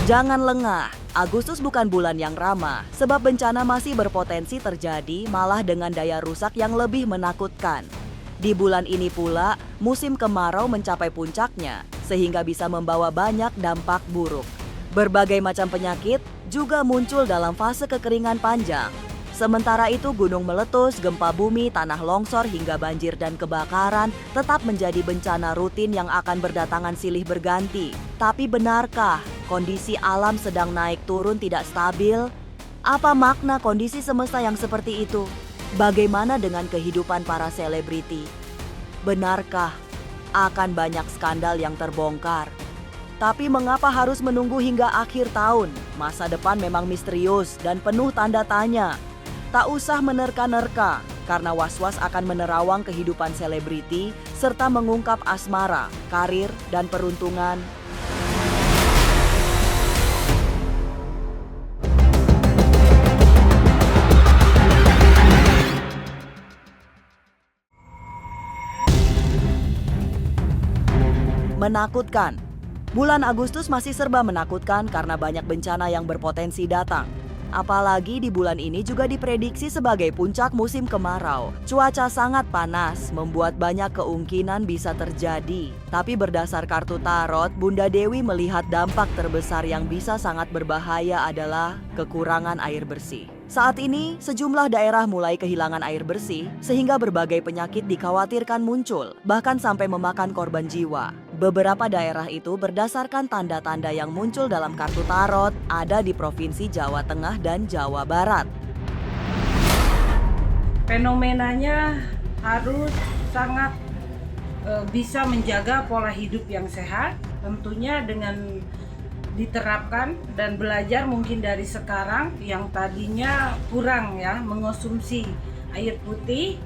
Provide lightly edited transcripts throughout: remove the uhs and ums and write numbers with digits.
Jangan lengah, Agustus bukan bulan yang ramah, sebab bencana masih berpotensi terjadi malah dengan daya rusak yang lebih menakutkan. Di bulan ini pula, musim kemarau mencapai puncaknya, sehingga bisa membawa banyak dampak buruk. Berbagai macam penyakit juga muncul dalam fase kekeringan panjang. Sementara itu gunung meletus, gempa bumi, tanah longsor hingga banjir dan kebakaran tetap menjadi bencana rutin yang akan berdatangan silih berganti. Tapi benarkah kondisi alam sedang naik turun tidak stabil? Apa makna kondisi semesta yang seperti itu? Bagaimana dengan kehidupan para selebriti? Benarkah akan banyak skandal yang terbongkar? Tapi mengapa harus menunggu hingga akhir tahun? Masa depan memang misterius dan penuh tanda tanya. Tak usah menerka-nerka, karena was-was akan menerawang kehidupan selebriti serta mengungkap asmara, karir, dan peruntungan. Menakutkan. Bulan Agustus masih serba menakutkan karena banyak bencana yang berpotensi datang. Apalagi di bulan ini juga diprediksi sebagai puncak musim kemarau. Cuaca sangat panas, membuat banyak keungkinan bisa terjadi. Tapi berdasar kartu tarot, Bunda Dewi melihat dampak terbesar yang bisa sangat berbahaya adalah kekurangan air bersih. Saat ini, sejumlah daerah mulai kehilangan air bersih, sehingga berbagai penyakit dikhawatirkan muncul, bahkan sampai memakan korban jiwa. Beberapa daerah itu berdasarkan tanda-tanda yang muncul dalam kartu tarot ada di Provinsi Jawa Tengah dan Jawa Barat. Fenomenanya harus sangat bisa menjaga pola hidup yang sehat, tentunya dengan diterapkan dan belajar mungkin dari sekarang yang tadinya kurang ya mengonsumsi air putih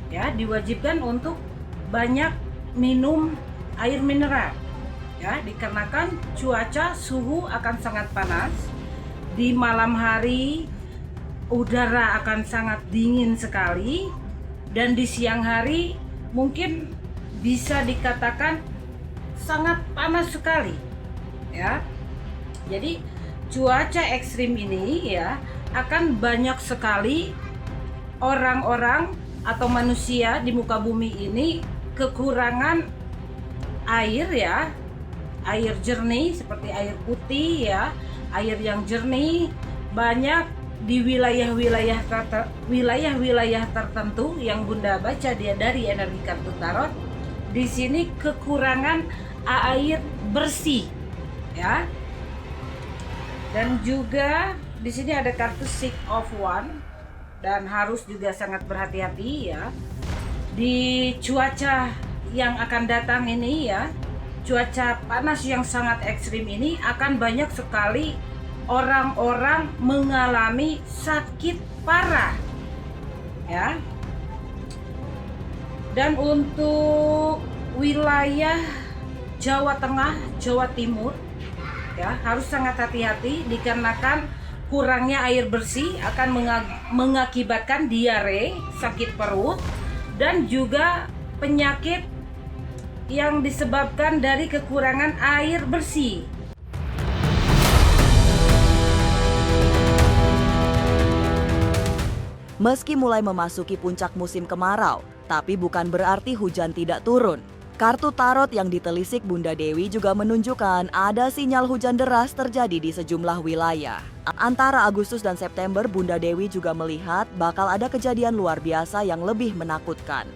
ya, diwajibkan untuk banyak minum air mineral ya, dikarenakan cuaca suhu akan sangat panas. Di malam hari udara akan sangat dingin sekali, dan di siang hari mungkin bisa dikatakan sangat panas sekali ya. Jadi cuaca ekstrim ini ya akan banyak sekali orang-orang atau manusia di muka bumi ini kekurangan air ya, air jernih seperti air putih ya, air yang jernih banyak di wilayah-wilayah tertentu yang Bunda baca dia dari energi kartu tarot. Di sini kekurangan air bersih ya. Dan juga di sini ada kartu Six of Wands dan harus juga sangat berhati-hati ya di cuaca yang akan datang ini ya. Cuaca panas yang sangat ekstrim ini akan banyak sekali orang-orang mengalami sakit parah ya. Dan untuk wilayah Jawa Tengah, Jawa Timur ya, harus sangat hati-hati dikarenakan kurangnya air bersih akan mengakibatkan diare, sakit perut, dan juga penyakit yang disebabkan dari kekurangan air bersih. Meski mulai memasuki puncak musim kemarau, tapi bukan berarti hujan tidak turun. Kartu tarot yang ditelisik Bunda Dewi juga menunjukkan ada sinyal hujan deras terjadi di sejumlah wilayah. Antara Agustus dan September, Bunda Dewi juga melihat bakal ada kejadian luar biasa yang lebih menakutkan.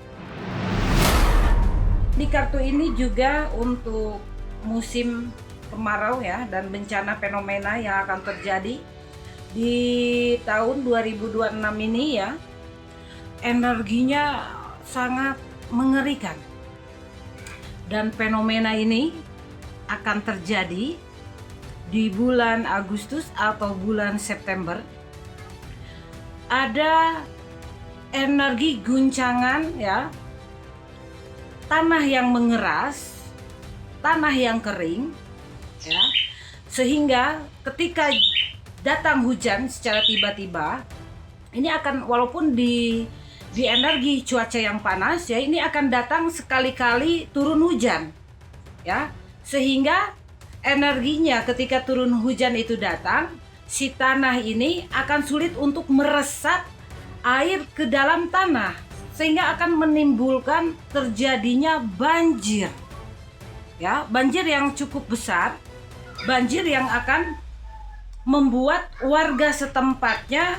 Di kartu ini juga untuk musim kemarau ya, dan bencana fenomena yang akan terjadi di tahun 2026 ini ya, energinya sangat mengerikan. Dan fenomena ini akan terjadi di bulan Agustus atau bulan September. Ada energi guncangan ya, tanah yang mengeras, tanah yang kering ya, sehingga ketika datang hujan secara tiba-tiba ini akan, walaupun di energi cuaca yang panas ya, ini akan datang sekali-kali turun hujan ya, sehingga energinya ketika turun hujan itu datang, si tanah ini akan sulit untuk meresap air ke dalam tanah, sehingga akan menimbulkan terjadinya banjir. Ya, banjir yang cukup besar, banjir yang akan membuat warga setempatnya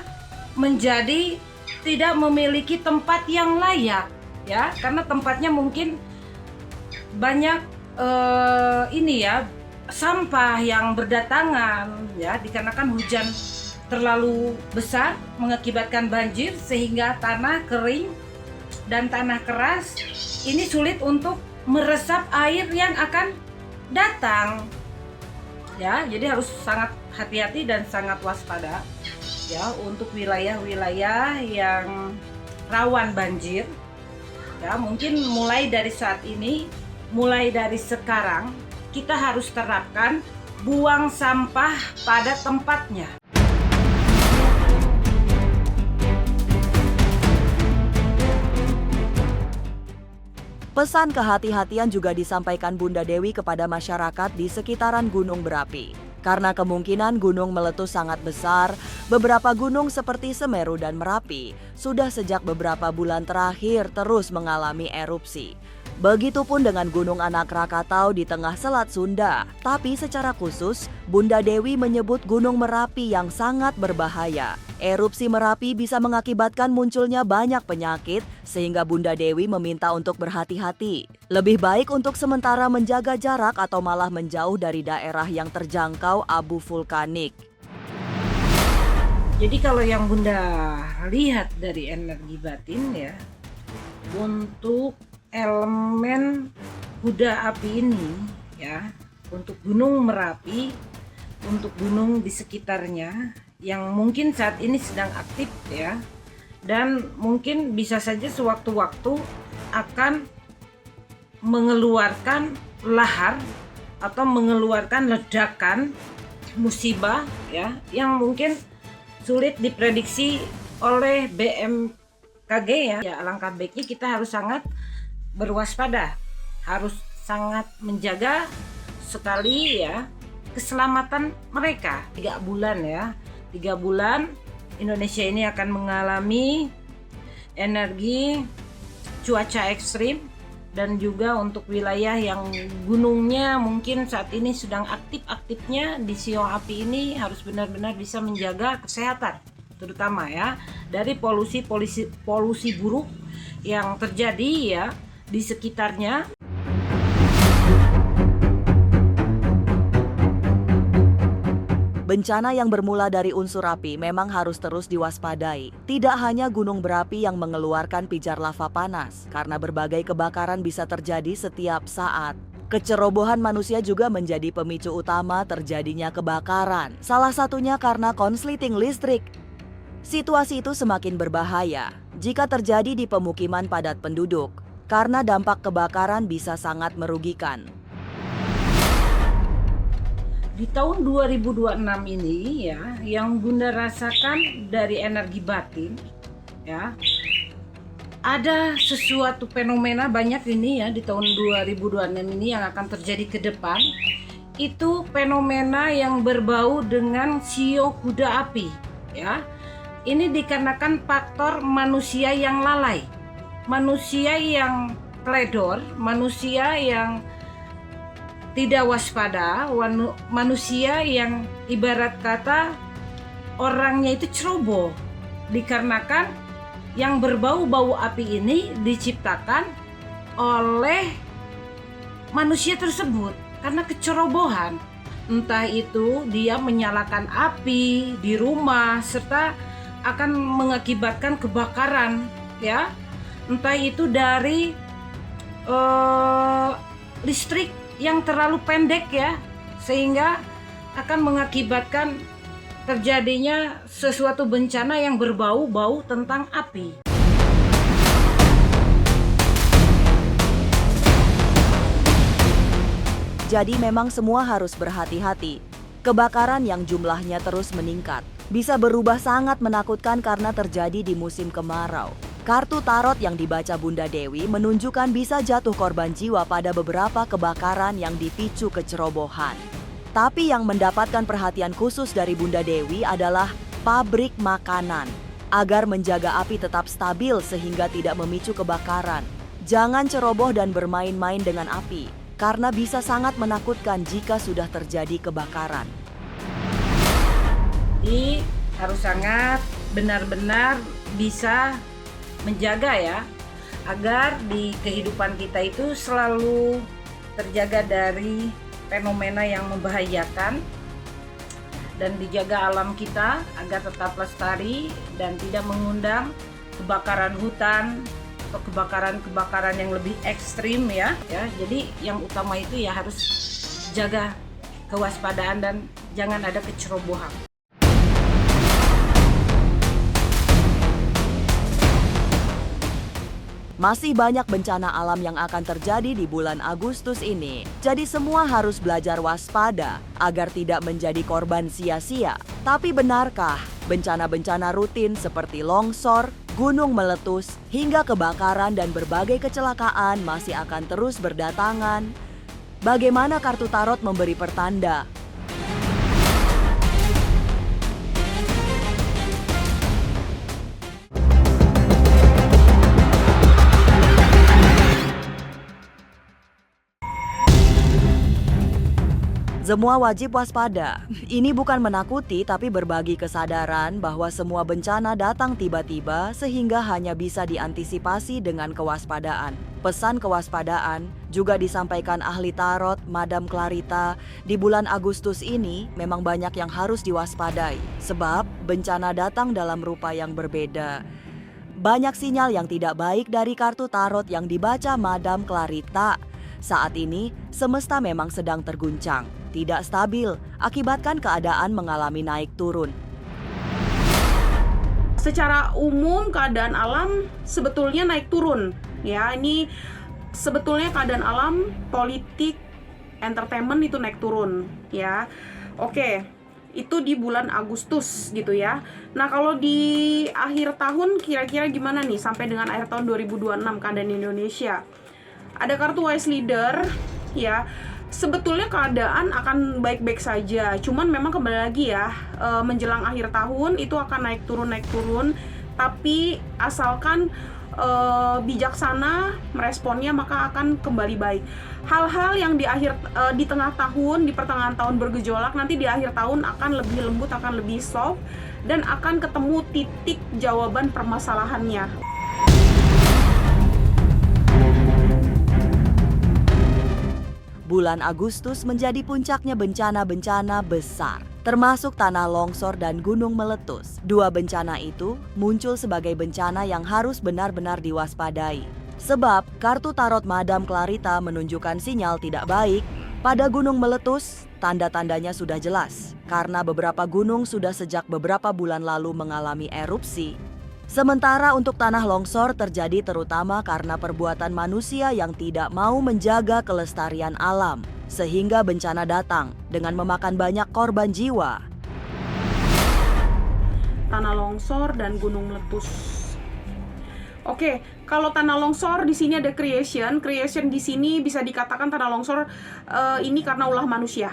menjadi tidak memiliki tempat yang layak, ya, karena tempatnya mungkin banyak sampah yang berdatangan, ya, dikarenakan hujan terlalu besar mengakibatkan banjir sehingga tanah kering dan tanah keras ini sulit untuk meresap air yang akan datang. Ya, jadi harus sangat hati-hati dan sangat waspada ya untuk wilayah-wilayah yang rawan banjir. Ya, mungkin mulai dari saat ini, mulai dari sekarang kita harus terapkan buang sampah pada tempatnya. Pesan kehati-hatian juga disampaikan Bunda Dewi kepada masyarakat di sekitaran gunung berapi. Karena kemungkinan gunung meletus sangat besar, beberapa gunung seperti Semeru dan Merapi sudah sejak beberapa bulan terakhir terus mengalami erupsi. Begitupun dengan Gunung Anak Rakatau di tengah Selat Sunda. Tapi secara khusus, Bunda Dewi menyebut Gunung Merapi yang sangat berbahaya. Erupsi Merapi bisa mengakibatkan munculnya banyak penyakit, sehingga Bunda Dewi meminta untuk berhati-hati. Lebih baik untuk sementara menjaga jarak atau malah menjauh dari daerah yang terjangkau abu vulkanik. Jadi kalau yang Bunda lihat dari energi batin ya, untuk elemen kuda api ini ya, untuk Gunung Merapi, untuk gunung di sekitarnya yang mungkin saat ini sedang aktif ya, dan mungkin bisa saja sewaktu-waktu akan mengeluarkan lahar atau mengeluarkan ledakan musibah ya, yang mungkin sulit diprediksi oleh BMKG ya. Ya, alangkah baiknya kita harus sangat berwaspada, harus sangat menjaga sekali ya keselamatan mereka. 3 bulan ya, 3 bulan Indonesia ini akan mengalami energi cuaca ekstrim, dan juga untuk wilayah yang gunungnya mungkin saat ini sedang aktif-aktifnya di siung api ini harus benar-benar bisa menjaga kesehatan, terutama ya dari polusi buruk yang terjadi ya di sekitarnya. Bencana yang bermula dari unsur api memang harus terus diwaspadai. Tidak hanya gunung berapi yang mengeluarkan pijar lava panas, karena berbagai kebakaran bisa terjadi setiap saat. Kecerobohan manusia juga menjadi pemicu utama terjadinya kebakaran. Salah satunya karena konsleting listrik. Situasi itu semakin berbahaya jika terjadi di pemukiman padat penduduk, karena dampak kebakaran bisa sangat merugikan. Di tahun 2026 ini ya, yang Bunda rasakan dari energi batin ya, ada sesuatu fenomena banyak ini ya di tahun 2026 ini yang akan terjadi ke depan. Itu fenomena yang berbau dengan sio kuda api ya. Ini dikarenakan faktor manusia yang lalai, manusia yang teledor, manusia yang tidak waspada, manusia yang ibarat kata orangnya itu ceroboh, dikarenakan yang berbau-bau api ini diciptakan oleh manusia tersebut karena kecerobohan. Entah itu dia menyalakan api di rumah serta akan mengakibatkan kebakaran ya, entah itu dari listrik yang terlalu pendek ya, sehingga akan mengakibatkan terjadinya sesuatu bencana yang berbau-bau tentang api. Jadi memang semua harus berhati-hati. Kebakaran yang jumlahnya terus meningkat bisa berubah sangat menakutkan karena terjadi di musim kemarau. Kartu tarot yang dibaca Bunda Dewi menunjukkan bisa jatuh korban jiwa pada beberapa kebakaran yang dipicu kecerobohan. Tapi yang mendapatkan perhatian khusus dari Bunda Dewi adalah pabrik makanan. Agar menjaga api tetap stabil sehingga tidak memicu kebakaran. Jangan ceroboh dan bermain-main dengan api, karena bisa sangat menakutkan jika sudah terjadi kebakaran. Jadi harus sangat benar-benar bisa menjaga ya, agar di kehidupan kita itu selalu terjaga dari fenomena yang membahayakan dan dijaga alam kita agar tetap lestari dan tidak mengundang kebakaran hutan atau kebakaran-kebakaran yang lebih ekstrim ya. Jadi yang utama itu ya harus jaga kewaspadaan dan jangan ada kecerobohan. Masih banyak bencana alam yang akan terjadi di bulan Agustus ini. Jadi semua harus belajar waspada agar tidak menjadi korban sia-sia. Tapi benarkah bencana-bencana rutin seperti longsor, gunung meletus, hingga kebakaran dan berbagai kecelakaan masih akan terus berdatangan? Bagaimana kartu tarot memberi pertanda? Semua wajib waspada. Ini bukan menakuti tapi berbagi kesadaran bahwa semua bencana datang tiba-tiba sehingga hanya bisa diantisipasi dengan kewaspadaan. Pesan kewaspadaan juga disampaikan ahli tarot Madam Clarita. Di bulan Agustus ini memang banyak yang harus diwaspadai sebab bencana datang dalam rupa yang berbeda. Banyak sinyal yang tidak baik dari kartu tarot yang dibaca Madam Clarita. Saat ini semesta memang sedang terguncang. Tidak stabil, akibatkan keadaan mengalami naik turun. Secara umum keadaan alam sebetulnya naik turun. Ya, ini sebetulnya keadaan alam, politik, entertainment itu naik turun, ya. Oke, itu di bulan Agustus gitu ya. Nah, kalau di akhir tahun kira-kira gimana nih sampai dengan akhir tahun 2026 keadaan Indonesia? Ada kartu Wise Leader, ya. Sebetulnya keadaan akan baik-baik saja, cuman memang kembali lagi ya, menjelang akhir tahun itu akan naik turun, tapi asalkan bijaksana meresponnya maka akan kembali baik. Hal-hal yang di tengah tahun, di pertengahan tahun bergejolak, nanti di akhir tahun akan lebih lembut, akan lebih soft, dan akan ketemu titik jawaban permasalahannya. Bulan Agustus menjadi puncaknya bencana-bencana besar, termasuk tanah longsor dan gunung meletus. Dua bencana itu muncul sebagai bencana yang harus benar-benar diwaspadai. Sebab kartu tarot Madam Clarita menunjukkan sinyal tidak baik. Pada gunung meletus, tanda-tandanya sudah jelas, karena beberapa gunung sudah sejak beberapa bulan lalu mengalami erupsi. Sementara untuk tanah longsor terjadi terutama karena perbuatan manusia yang tidak mau menjaga kelestarian alam, sehingga bencana datang dengan memakan banyak korban jiwa. Tanah longsor dan gunung meletus. Oke, kalau tanah longsor di sini ada creation di sini bisa dikatakan tanah longsor ini karena ulah manusia.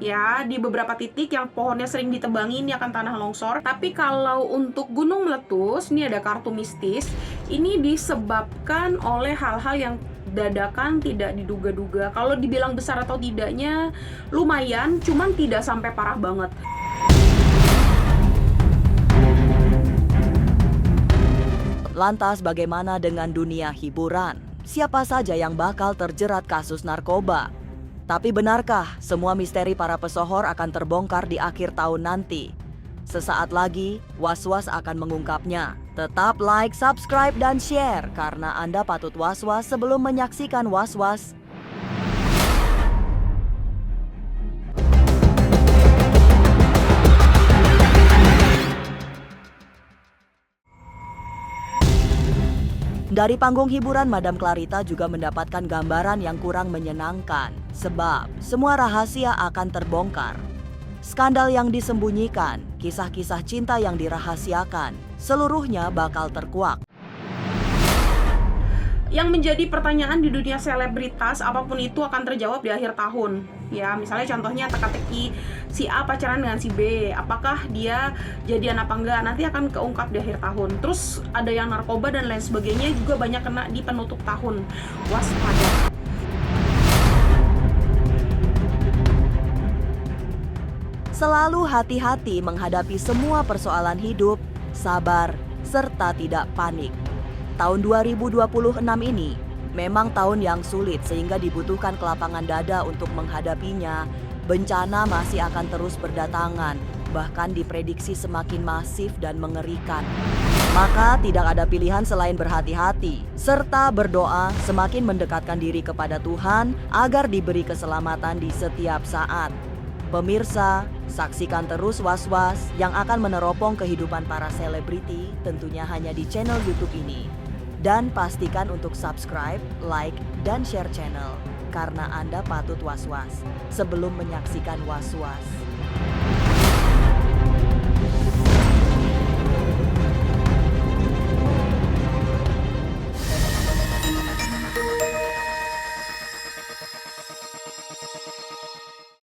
Ya, di beberapa titik yang pohonnya sering ditebangi ini akan tanah longsor. Tapi kalau untuk gunung meletus, ini ada kartu mistis. Ini disebabkan oleh hal-hal yang dadakan, tidak diduga-duga. Kalau dibilang besar atau tidaknya, lumayan, cuman tidak sampai parah banget. Lantas bagaimana dengan dunia hiburan? Siapa saja yang bakal terjerat kasus narkoba? Tapi benarkah semua misteri para pesohor akan terbongkar di akhir tahun nanti? Sesaat lagi, Was-Was akan mengungkapnya. Tetap like, subscribe, dan share karena Anda patut was-was sebelum menyaksikan Was-Was. Dari panggung hiburan, Madam Clarita juga mendapatkan gambaran yang kurang menyenangkan. Sebab semua rahasia akan terbongkar. Skandal yang disembunyikan, kisah-kisah cinta yang dirahasiakan, seluruhnya bakal terkuak. Yang menjadi pertanyaan di dunia selebritas apapun itu akan terjawab di akhir tahun. Ya, misalnya contohnya teka-teki si A pacaran dengan si B, apakah dia jadian apa enggak, nanti akan keungkap di akhir tahun. Terus ada yang narkoba dan lain sebagainya juga banyak kena di penutup tahun. Waspada. Selalu hati-hati menghadapi semua persoalan hidup, sabar, serta tidak panik. Tahun 2026 ini memang tahun yang sulit sehingga dibutuhkan kelapangan dada untuk menghadapinya. Bencana masih akan terus berdatangan, bahkan diprediksi semakin masif dan mengerikan. Maka tidak ada pilihan selain berhati-hati, serta berdoa semakin mendekatkan diri kepada Tuhan agar diberi keselamatan di setiap saat. Pemirsa, saksikan terus Was-Was yang akan meneropong kehidupan para selebriti tentunya hanya di channel YouTube ini. Dan pastikan untuk subscribe, like, dan share channel karena Anda patut was-was sebelum menyaksikan Was-Was.